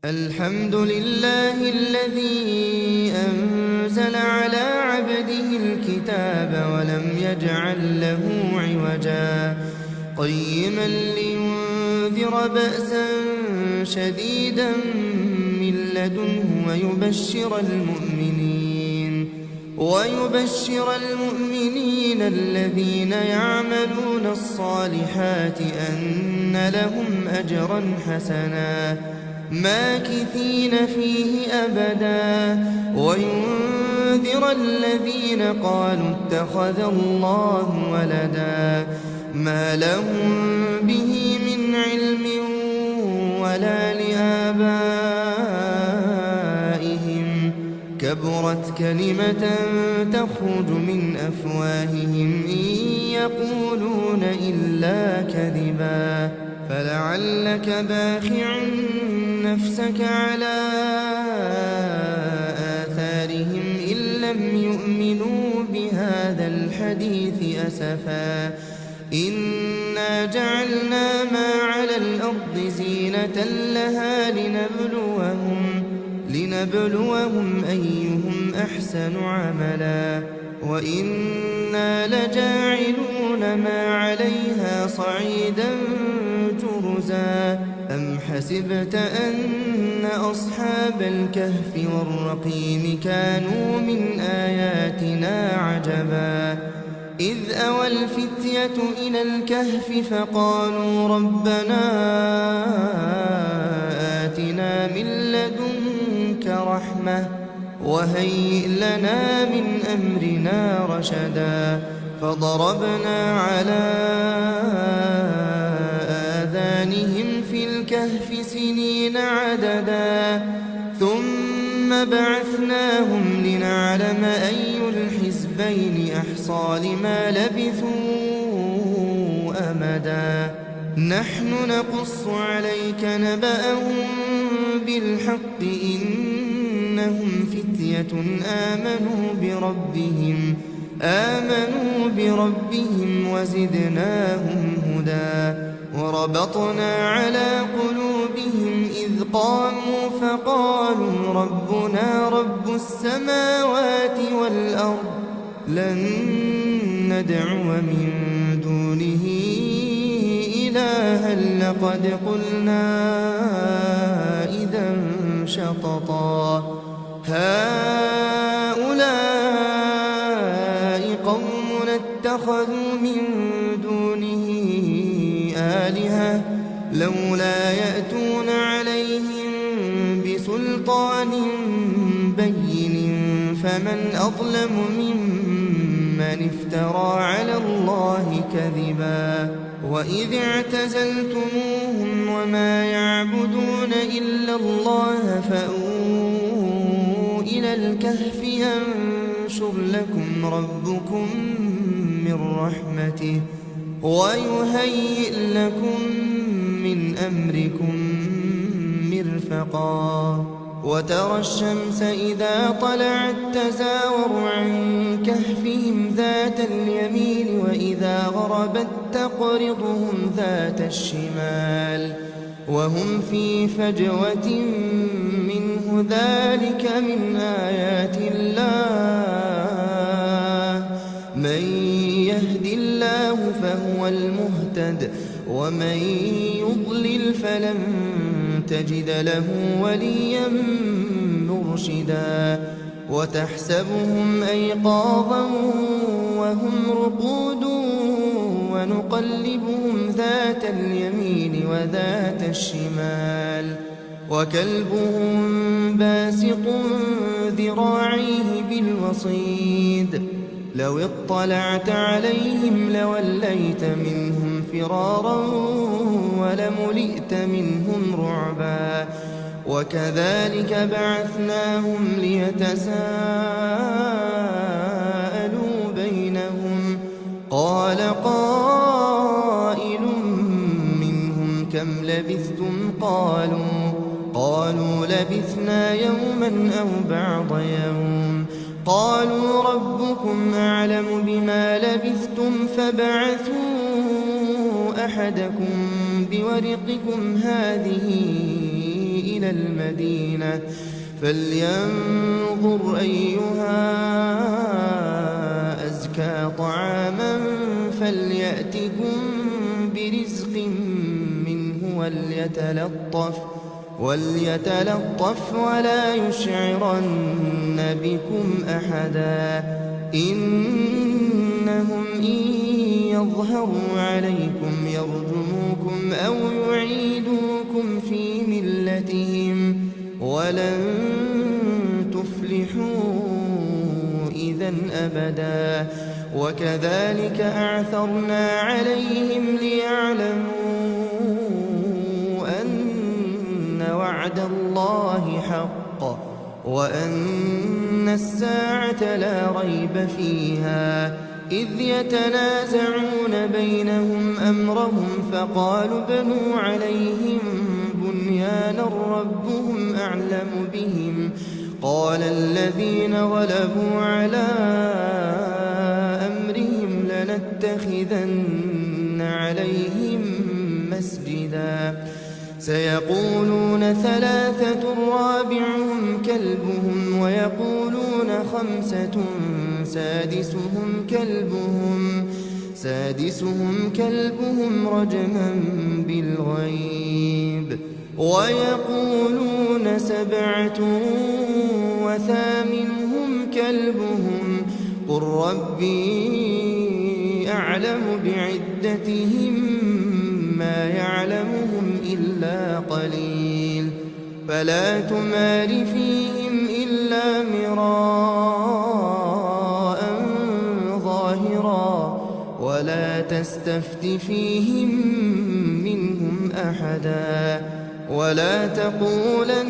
الحمد لله الذي أنزل على عبده الكتاب ولم يجعل له عوجا قيما لينذر بأسا شديدا من لدنه ويبشر المؤمنين الذين يعملون الصالحات أن لهم أجرا حسنا ماكثين فيه أبدا وينذر الذين قالوا اتخذ الله ولدا ما لهم به من علم ولا لآبائهم كبرت كلمة تخرج من أفواههم إن يقولون إلا كذبا فلعلك باخع نفسك على آثارهم إن لم يؤمنوا بهذا الحديث أسفا إنا جعلنا ما على الأرض زينة لها لنبلوهم أيهم أحسن عملا وإنا لجاعلون ما عليها صعيدا جرزا أم حسبت أن أصحاب الكهف والرقيم كانوا من آياتنا عجبا إذ أوى الفتية إلى الكهف فقالوا ربنا آتنا من لدنك رحمة وهيئ لنا من أمرنا رشدا فضربنا على آذانهم في الكهف سنين عددا ثم بعثناهم لنعلم أي الحزبين أحصى لما لبثوا أمدا نحن نقص عليك نبأهم بالحق إنهم فتية آمنوا بربهم وزدناهم هدى وربطنا على قلوبهم إذ قاموا فقالوا ربنا رب السماوات والأرض لن ندعو من دونه إلها لقد قلنا إذا شططا هؤلاء قومنا اتخذوا من دونه آلهة لولا يأتون عليهم بسلطان بين فمن أظلم ممن افترى على الله كذبا وإذ اعتزلتموهم وما يعبدون إلا الله فأووا إلى الكهف ينشر لكم ربكم من رحمته ويهيئ لكم من أمركم مرفقا وترى الشمس إذا طلعت تزاور عن كهفهم ذات اليمين وإذا غربت تقرضهم ذات الشمال وهم في فجوة منه ذلك من آيات الله من يهد الله فهو المهتد ومن يضلل فلن تجد له وليا مرشدا وتحسبهم أيقاظا وهم رقود ونقلبهم ذات اليمين وذات الشمال وكلبهم باسط ذراعيه بالوصيد لو اطلعت عليهم لوليت منهم فرارا ولملئت منهم رعبا وكذلك بعثناهم ليتساءلوا بينهم قال قائل منهم كم لبثتم قالوا لبثنا يوما أو بعض يوم قالوا ربكم أعلم بما لبثتم فبعثوا أحدكم بورقكم هذه إلى إلى المدينة فلينظر أيها أزكى طعاما فليأتكم برزق منه وليتلطف ولا يشعرن بكم أحدا إنهم إن يظهروا عليكم يرجموكم أو يعيدوكم في ملتهم ولن تفلحوا إذا أبدا وكذلك أعثرنا عليهم ليعلموا أن وعد الله حق وأن الساعة لا ريب فيها إذ يتنازعون بينهم أمرهم فقالوا ابنوا عليهم بنيانا ربهم أعلم بهم قال الذين غلبوا على أمرهم لنتخذن عليهم مسجدا سيقولون ثلاثة رابعهم كلبهم ويقولون خمسة سادسهم كلبهم رجما بالغيب ويقولون سبعة وثامنهم كلبهم قل ربي أعلم بعدتهم ما يعلمهم إلا قليل فلا تمار فيهم إلا مراء ظاهرا ولا تستفت فيهم منهم أحدا ولا تقولن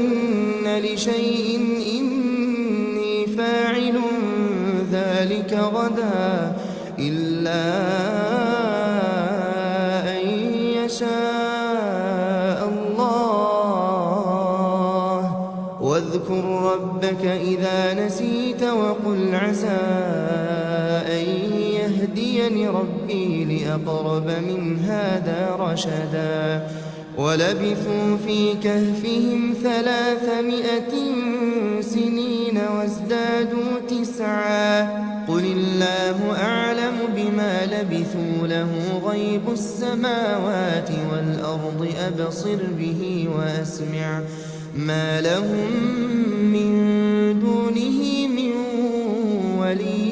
لشيء إني فاعل ذلك غدا إلا أن يشاء الله واذكر ربك إذا نسيت وقل عسى أن يهديني ربي لأقرب من هذا رشدا ولبثوا في كهفهم 300 سنين وازدادوا 9 قل الله أعلم بما لبثوا له غيب السماوات والأرض أبصر به وأسمع ما لهم من دونه من ولي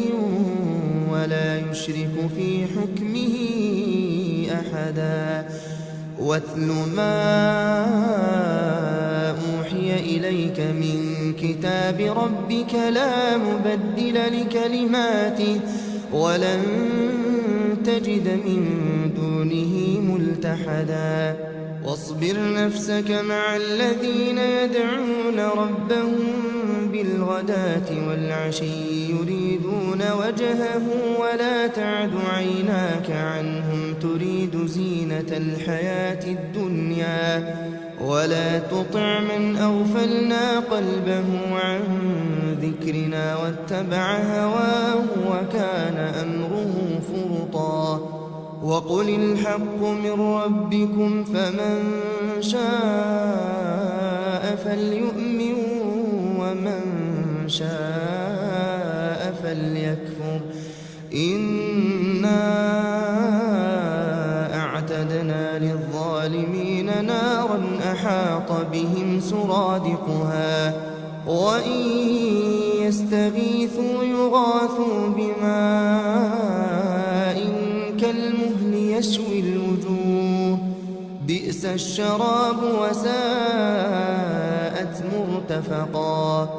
ولا يشرك في حكمه أحدا واتل ما أوحي إليك من كتاب ربك لا مبدل لكلماته ولن تجد من دونه ملتحدا واصبر نفسك مع الذين يدعون ربهم بالغداة والعشي يريدون وجهه ولا تعد عيناك عنهم تريد زينة الحياة الدنيا ولا تطع من أغفلنا قلبه عن ذكرنا واتبع هواه وكان أمره فرطا وقل الحق من ربكم فمن شاء فليؤمن ومن شاء فليكفر إنا أعتدنا للظالمين نارا أحاط بهم سرادقها وإن يستغيثوا يغاثوا بماء كالمهل يشوي الوجوه بئس الشراب وساءت مرتفقا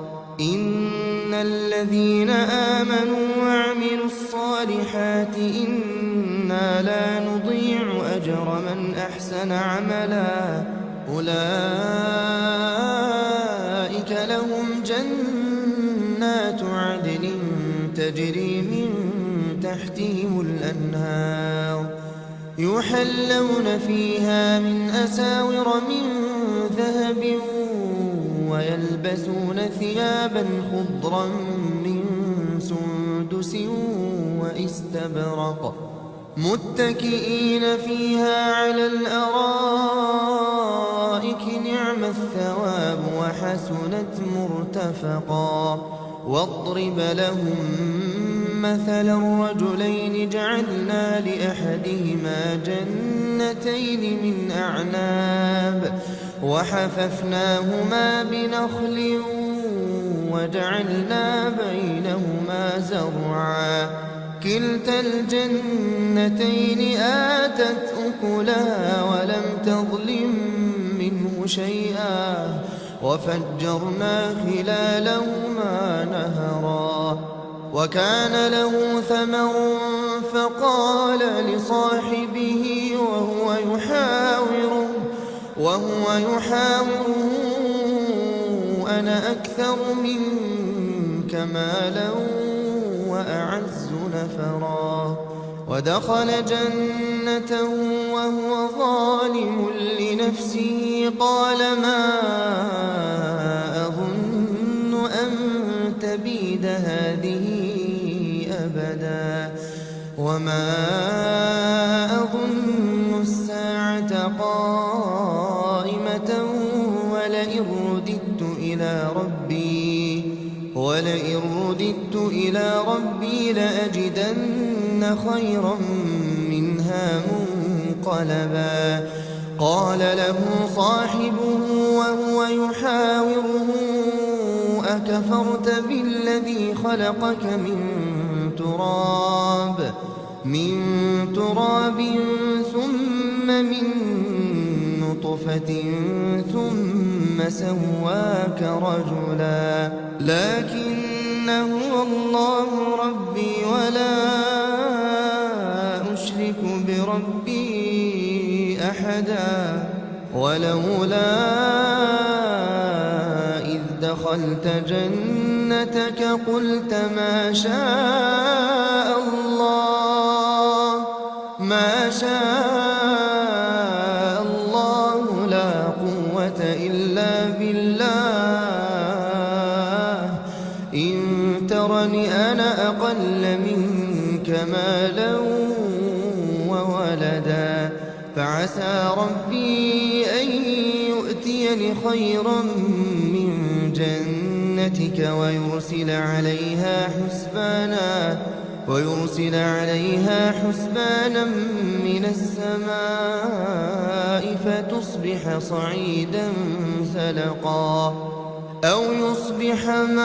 إن الذين آمنوا وعملوا الصالحات إنا لا نضيع أجر من أحسن عملا أولئك لهم جنات عدن تجري من تحتهم الأنهار يحلون فيها من أساور من ذهب ويلبسون ثيابا خضرا من سندس وإستبرق متكئين فيها على الأرائك نعم الثواب وحسنت مرتفقا واضرب لهم مثلا الرجلين جعلنا لأحدهما جنتين من أعناب وحففناهما بنخل وجعلنا بينهما زرعا كلتا الجنتين آتت أكلها ولم تظلم منه شيئا وفجرنا خلالهما نهرا وكان له ثمر فقال لصاحبه وهو يحاوره أنا أكثر منك مالا وأعز نفرا ودخل جنته وهو ظالم لنفسه قال ما أظن أن تبيد هذه أبدا وما أظن الساعة قائمة ولئن رددت إلى ربي لأجدن خيرا منها منقلبا قال له صاحبه وهو يحاوره أكفرت بالذي خلقك من تراب ثم من نطفة ثم سواك رجلا لكن هو الله ربي ولا أشرك بربي أحدا ولولا إذ دخلت جنتك قلت ما شاء الله لا قوة إلا بالله إن ترني أنا أقل منك مالا وولدا فعسى ربي أن يؤتيني خيرا من جنتك ويرسل عليها حسبانا من السماء فتصبح صعيدا زلقا أو يصبح ماؤها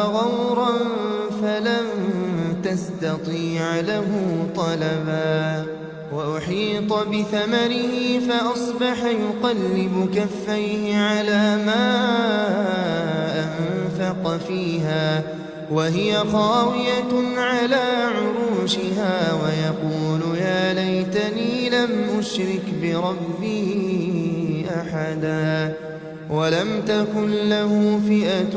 غورا فلن تستطيع له طلبا وأحيط بثمره فأصبح يقلب كفيه على ما أنفق فيها وهي خاوية على عروشها ويقول يا ليتني لم أشرك بربي أحدا ولم تكن له فئة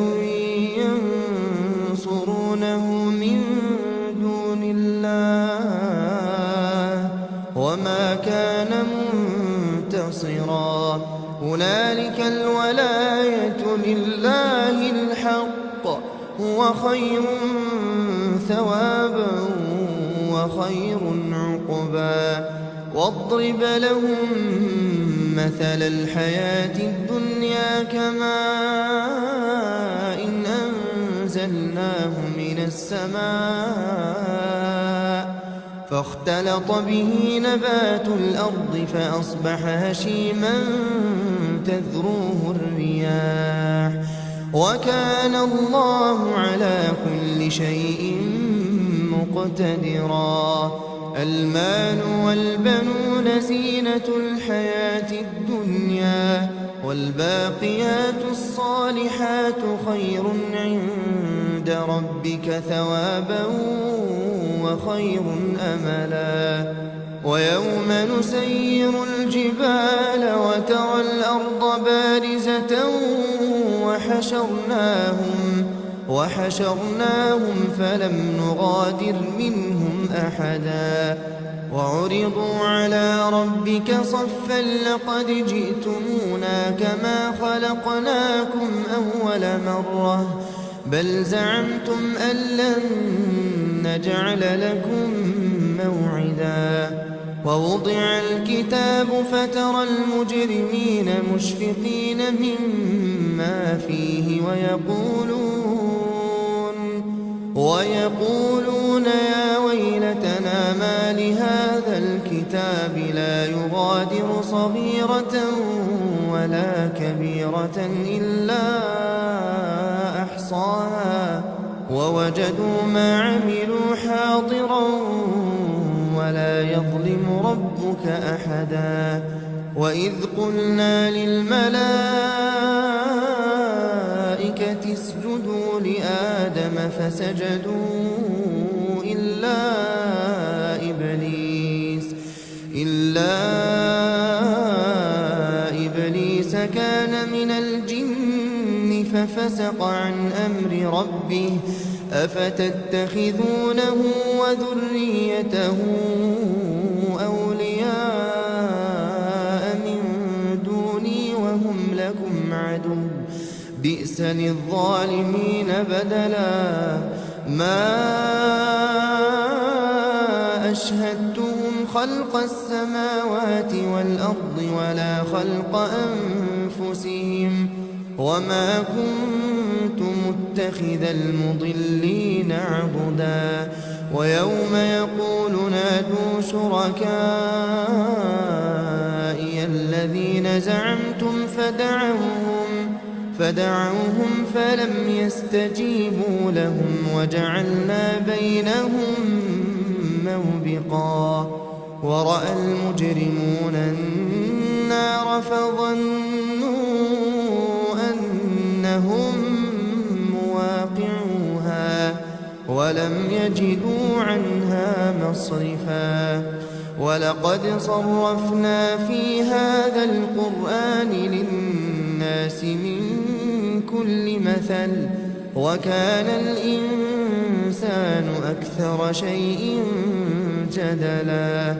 ينصرونه من دون الله وما كان منتصرا هنالك الولاية لله الحق هو خير ثوابا وخير عقبا واضرب لهم مثل الحياة الدنيا كماء إن أنزلناه من السماء فاختلط به نبات الأرض فأصبح هشيما تذروه الرياح وكان الله على كل شيء مقتدرا المال والبنون زينة الحياة الدنيا والباقيات الصالحات خير عند ربك ثوابا وخير أملا ويوم نسير الجبال وترى الأرض بارزة وحشرناهم فلم نغادر منهم أحدا وعرضوا على ربك صفا لقد جئتمونا كما خلقناكم أول مرة بل زعمتم أن لن نجعل لكم موعدا ووضع الكتاب فترى المجرمين مشفقين مما فيه ويقولون يا ويلتنا ما لهذا الكتاب لا يغادر صغيرة ولا كبيرة إلا أحصاها ووجدوا ما عملوا حاضرا ولا يظلم ربك أحدا وإذ قلنا للملائكة اسجدوا لآدم فسجدوا إلا إبليس كان من الجن ففسق عن أمر ربه أفتتخذونه وذريته أولياء من دوني وهم لكم عدو بئس للظالمين بدلا ما أشهدتهم خلق السماوات والأرض ولا خلق أنفسهم وما كنت متخذ المضلين عضدا ويوم يقول نادوا شركائي الذين زعمتم فدعوهم فلم يستجيبوا لهم وجعلنا بينهم موبقا ورأى المجرمون النار فظنوا أنهم مواقعوها ولم يجدوا عنها مصرفا ولقد صرفنا في هذا القرآن للناس من كل مثل وكان الإنسان أكثر شيء جدلا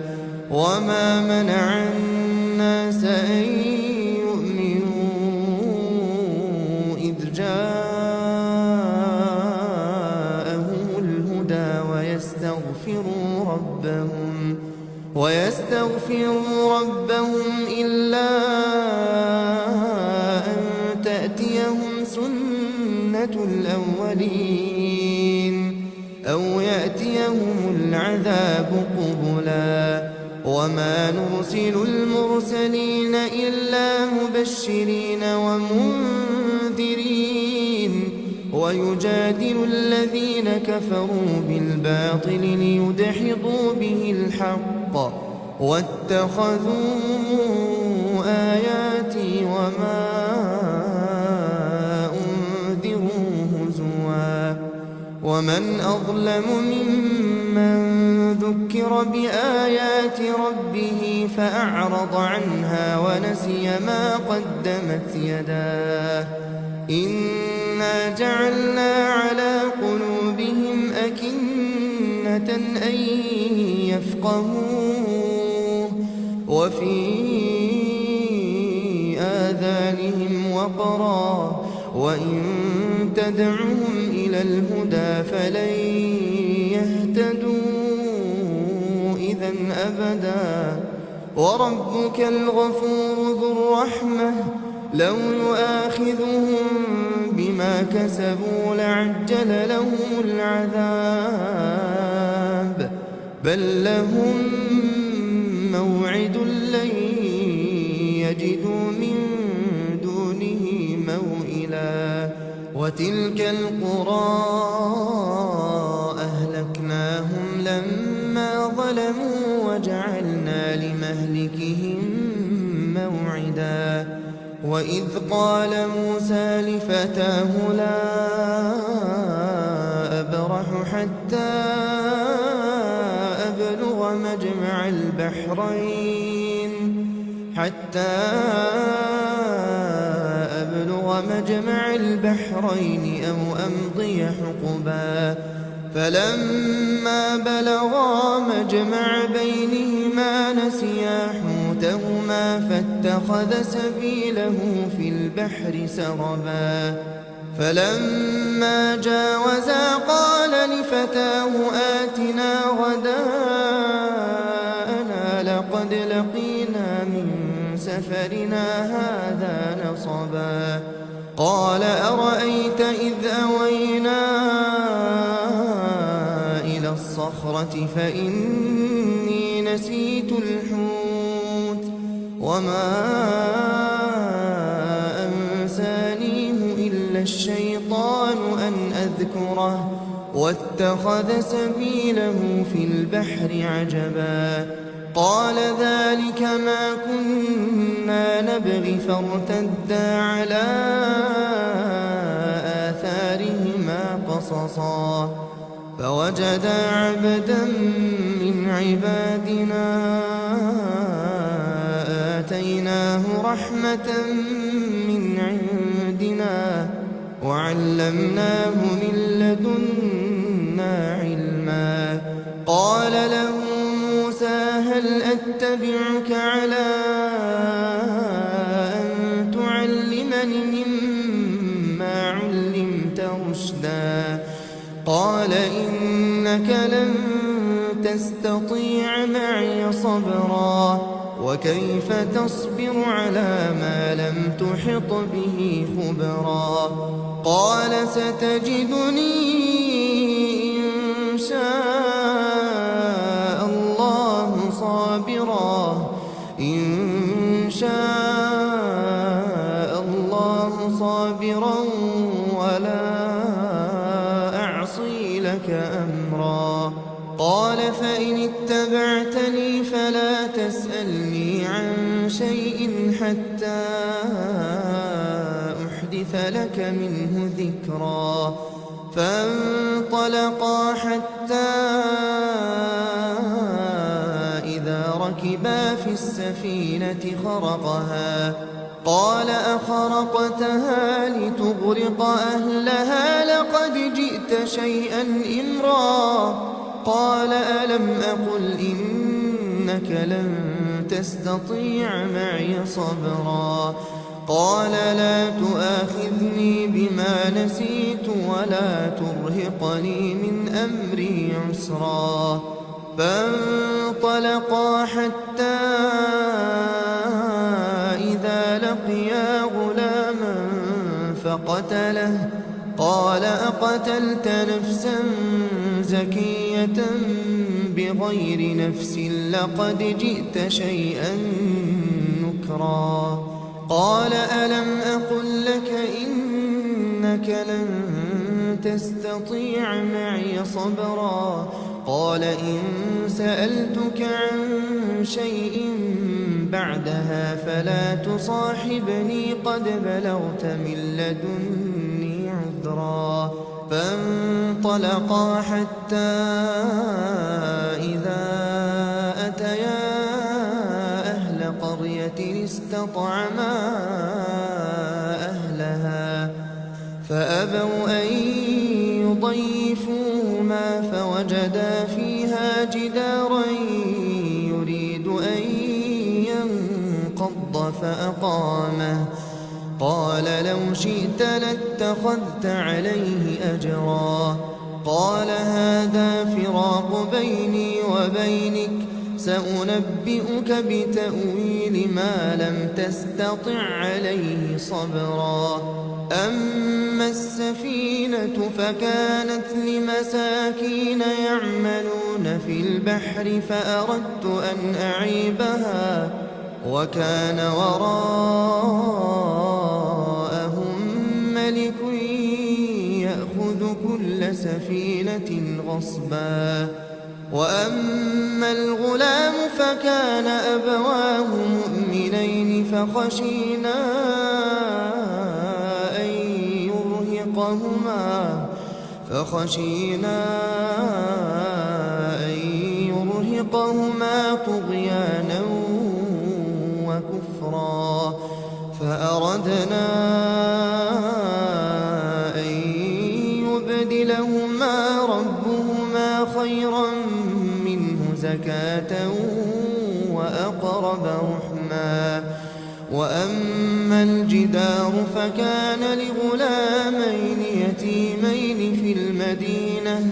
وما منع الناس أن يؤمنوا إذ جاءهم الهدى ويستغفروا ربهم إلا أن تأتيهم سنة الأولين أو يأتيهم العذاب قبلا وما نرسل المرسلين إلا مبشرين ومنذرين ويجادل الذين كفروا بالباطل ليدحضوا به الحق واتخذوا آياتي وما أنذروا هزوا ومن أظلم ممن ذكر بآيات ربه فأعرض عنها ونسي ما قدمت يداه إنا جعلنا على قلوبهم أكنة أن يفقهوه وفي آذانهم وقرا وإن تدعهم إلى الهدى فلن يهتدوا إذا أبدا وربك الغفور ذو الرحمة لو يؤاخذهم بما كسبوا لعجل لهم العذاب بل لهم موعد لن يجدوا من دونه موئلا وتلك القرى أهلكناهم لما ظلموا وجعلنا لمهلكهم موعدا وإذ قال موسى لفتاه لا أبرح حتى أبلغ مجمع البحرين أو أمضي حقبا فلما بلغا مجمع بينهما نسيا حوتهما فاتخذ سبيله في البحر سربا فلما جاوزا قال لفتاه آتنا غداءنا لقد لقينا من سفرنا هذا نصبا قال أرأيت إذ أوينا إلى الصخرة فإني نسيت الحوت وما أنسانيه إلا الشيطان أن أذكره واتخذ سبيله في البحر عجبا قال ذلك ما كنا نبغي فارتدا على آثارهما قصصا فوجدا عبدا من عبادنا آتيناه رحمة من عندنا وعلمناه من لدنا علما قال له موسى هل أتبعك على أن تعلمني مما علمت رشدا قال إنك لن تستطيع معي صبرا وكيف تصبر على ما لم تحط به خبرا قال ستجدني إن شاء الله صابرا ولا أعصي لك أمرا قال فإن اتبعتني فلا تسألني عن شيء حتى أحدث لك منه ذكرا فانطلقا حتى إذا ركبا في السفينة خرقها قال أخرقتها لتغرق أهلها لقد جئت شيئا إمرا قال ألم أقل إنك لن تستطيع معي صبرا قال لا تؤاخذني بما نسيت ولا ترهقني من أمري عسرا فانطلقا حتى إذا لقيا غلاما فقتله قال أقتلت نفسا زكية بغير نفس لقد جئت شيئا نكرا قال ألم أقل لك إنك لن تستطيع معي صبرا قال إن سألتك عن شيء بعدها فلا تصاحبني قد بلغت من لدني عذرا فانطلقا حتى إذا أتيا أهل قرية استطعما أهلها فأبوا أن يضيفوهما فوجدا فيها جدارا يريد أن ينقض فأقامه قال لو شئت لاتخذت عليه أجرا قال هذا فراق بيني وبينك سأنبئك بتأويل ما لم تستطع عليه صبرا أما السفينة فكانت لمساكين يعملون في البحر فأردت أن أعيبها وكان وراءهم ملك يأخذ كل سفينة غصبا وأما الغلام فكان أبواه مؤمنين فخشينا أن يرهقهما طغيانا وكفرا فأردنا أن يبدلهما ربهما خيرا منه زكاة وأقرب رحما وأما الجدار فكان لغلامين يتيمين في المدينة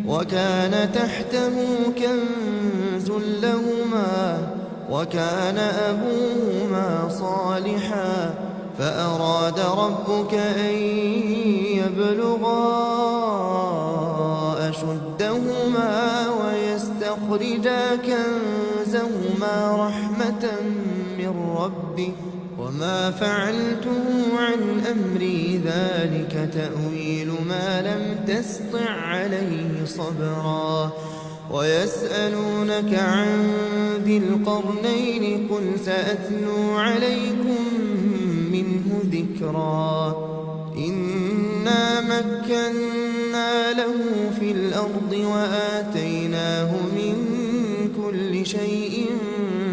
وكان تحته كنز لهما وكان أبوهما صالحا فأراد ربك أن يبلغا أشدهما ويستخرجا كنزهما رحمة من ربك وما فعلته عن أمري ذلك تأويل ما لم تسطع عليه صبرا ويسألونك عن ذي القرنين قل سأتلو عليكم منه ذكرا إنا مكنا له في الأرض وآتيناه من كل شيء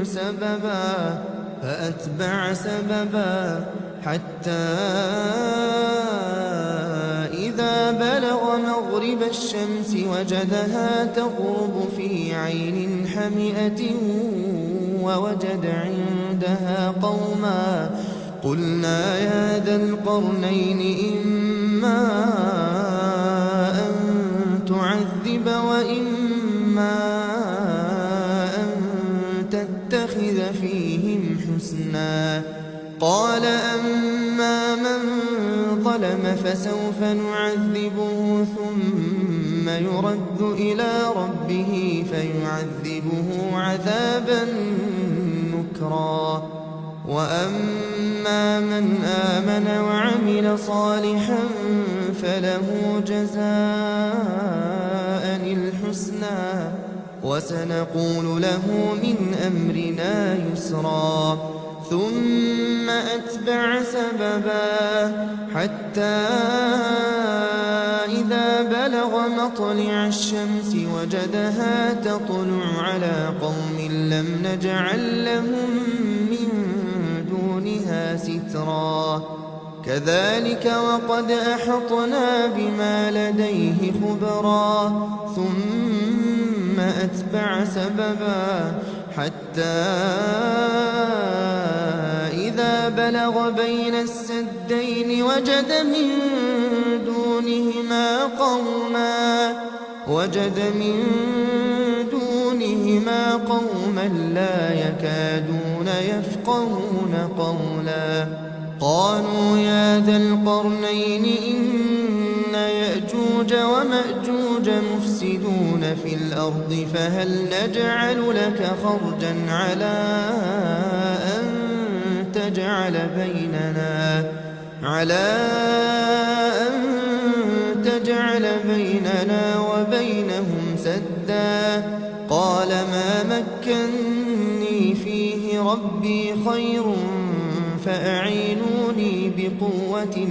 سببا فأتبع سببا حتى إذا بلغ مغرب الشمس وجدها تغرب في عين حمئة ووجد عندها قوما قلنا يا ذا القرنين إما أن تعذب وإما أن تتخذ فيهم حسنا قال أما من ظلم فسوف نعذبه ثم يرد إلى ربه فيعذبه عذابا نكرا وأما من آمن وعمل صالحا فله جزاء الحسنى وسنقول له من أمرنا يسرا ثم أتبع سببا حتى إذا بلغ مطلع الشمس وجدها تطلع على قوم لم نجعل لهم من دونها سترا كذلك وقد أحطنا بما لديه خبرا ثم أتبع سببا حتى إذا بلغ بين السدين وجد من دونهما قوما لا يكادون يفقهون قولا قالوا يا ذا القرنين إن يأجوج ومأجوج مفسدون في الأرض فهل نجعل لك خرجا على أن تجعل بيننا وبينهم سدا قال ما مكني فيه ربي خير فأعينوني بقوة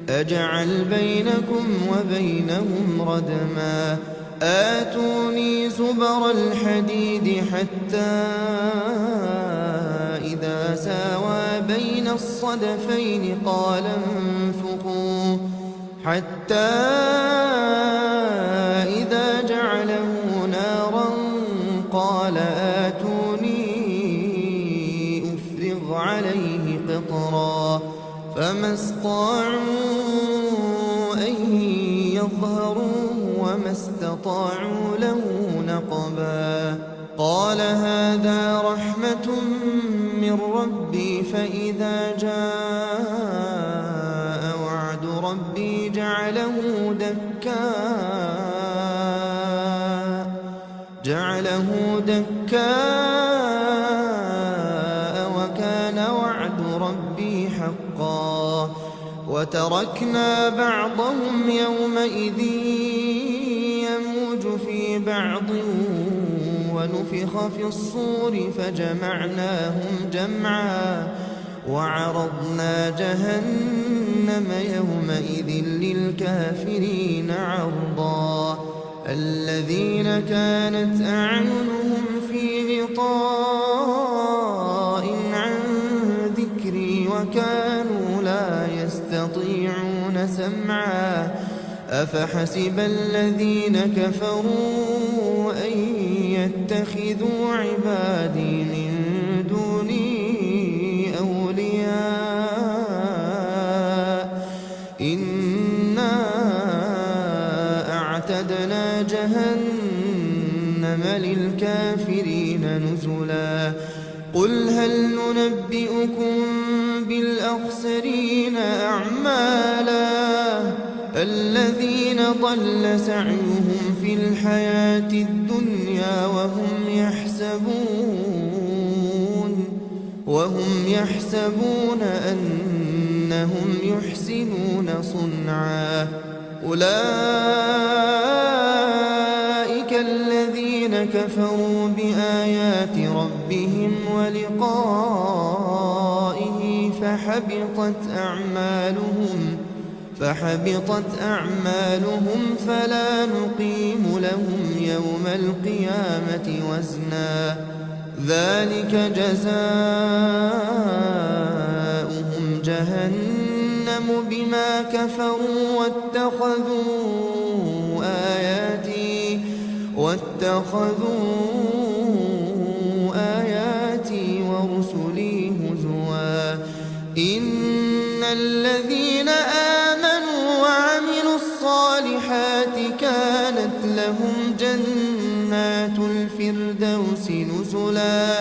أجعل بينكم وبينهم ردما آتوني زبر الحديد حتى إذا ساوى بين الصدفين قال انفخوا حتى إذا جعله نارا قال آتوني أفرغ عليه قطرا فما استطاعوا أن يظهروه وما استطاعوا له نقبا قال هذا رحمة من ربي فإذا جاء وعد ربي جعله دكاء وكان وعد ربي حقا وتركنا بعضهم يومئذ يموج في بعض ونفخ في الصور فجمعناهم جمعا وعرضنا جهنم يومئذ للكافرين عرضا الذين كانت أعينهم في غطاء عن ذكري وكانوا لا يستطيعون سمعا أفحسب الذين كفروا أن يتخذوا عبادي من دوني أولياء إنا أعتدنا جهنم للكافرين ننبئكم بالأخسرين أعمالا الذين ضل سعيهم في الحياة الدنيا وهم يحسبون أنهم يحسنون صنعا أولئك الذين كفروا بآيات ربهم ولقائه فحبطت أعمالهم فلا نقيم لهم يوم القيامة وزنا ذلك جزاؤهم جهنم بما كفروا واتخذوا آياتي ورسلي هزوا إن الذين آمنوا وعملوا الصالحات كانت لهم جنات الفردوس نزلا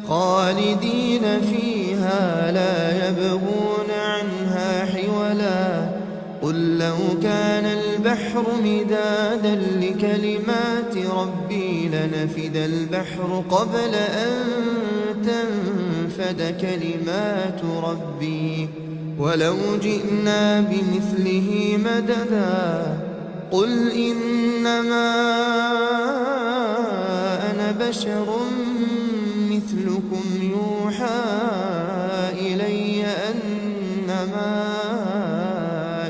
خالدين فيها لا يبغون عنها حولا قل لو كان البحر مدادا لكلمات ربي لنفد البحر قبل أن تنفد كلمات ربي ولو جئنا بمثله مددا قل إنما أنا بشر مثلكم يوحى إلي أنما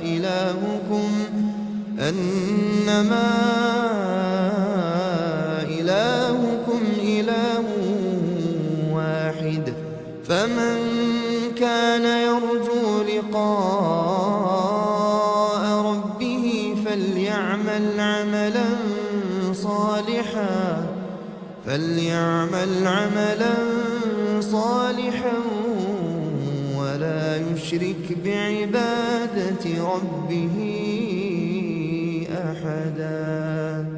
إلهكم إله واحد فمن كان يرجو لقاء ربه فليعمل عملا صالحا ولا يشرك بعبادة ربه أحدا.